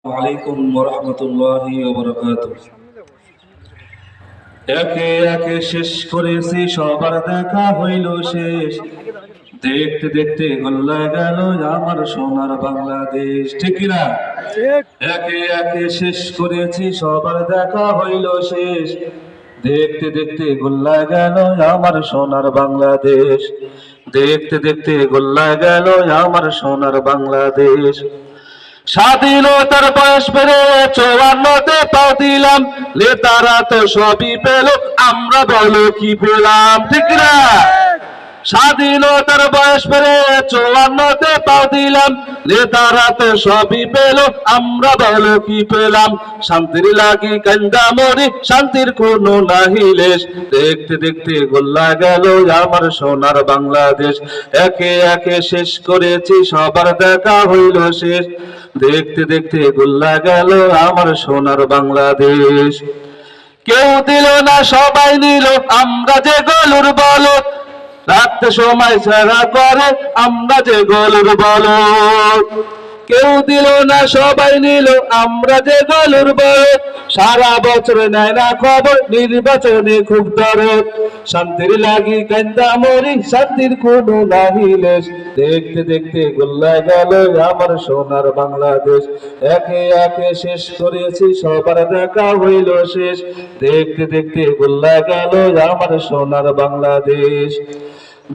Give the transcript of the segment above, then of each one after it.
আলাইকুম ওয়া রাহমাতুল্লাহি ওয়া বারাকাতুহু। একে একে শেষ করেছি, সবার দেখা হইল শেষ। দেখতে দেখতে গল্লা গেল আমার সোনার বাংলাদেশ। ঠিক না? একে একে শেষ করেছি, সবার দেখা হইল শেষ। দেখতে দেখতে গল্লা গেল আমার সোনার বাংলাদেশ। দেখতে দেখতে গল্লা গেল আমার সোনার বাংলাদেশ। স্বাধীনতার বয়স বেড়ে 54তে পা দিলাম, নেতারা তো সবই পেল, আমরা বলো কি পেলাম? ঠিক না? স্বাধীনতার বয়স বেড়ে 54তে পা দিলাম, নেতারা তো সবই পেল, আমরা বলো কি পেলাম? শান্তির লাগি কান্দা মরি, শান্তির কোনো নাহি লেশ। দেখতে দেখতে গোল্লা গেল আমার সোনার বাংলাদেশ। একে একে শেষ করেছি, সবার দেখা হইল শেষ। দেখতে দেখতে গোল্লা গেল আমার সোনার বাংলাদেশ। কেউ দিল না, সবাই নিল, আমরা যে গলুর বলদ। রাখতে সময় ছাড়া করে, আমরা যে গলুর বলদ। কেউ দিল না, সবাই নিল, আমরা যে গলুর বলদ। সারা বছর নেয় না খবর, নির্বাচনে খুব দরদ। শান্তির লাগি কান্দা মরি, শান্তির কোনো নাহি লেশ। দেখতে দেখতে গোল্লা গেল আমার সোনার বাংলাদেশ। একে একে শেষ করেছি, সবার দেখা হইল শেষ। দেখতে দেখতে গোল্লা গেল আমার সোনার বাংলাদেশ।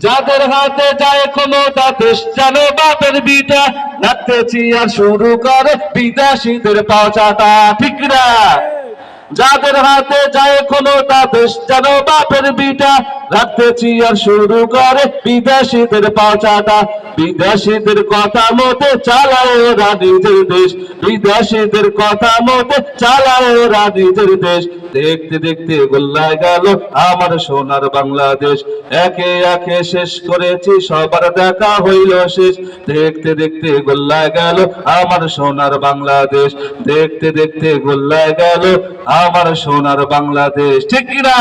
যাদের হাতে যায় ক্ষমতা, দেশ যেন বাপের বিটা, নাচতেছি আর শুরু করে বিদেশিদের পাচাটা। ঠিক না? যাদের হাতে যায় ক্ষমতা, দেশ যেন বাপের বিটা, রাখতেছি আর শুরু করে বিদেশিদের পাচাটা। বিদেশিদের কথা মতে চালায় ওরা নিজের দেশ, বিদেশিদের কথা মতে চালায় ওরা নিজের দেশ। দেখতে দেখতে গোল্লা গেল আমার সোনার বাংলাদেশ। একে একে শেষ করেছি, সবার দেখা হইল শেষ। দেখতে দেখতে গোল্লা গেল আমার সোনার বাংলাদেশ। দেখতে দেখতে গোল্লা গেল আমার সোনার বাংলাদেশ। ঠিক কিনা?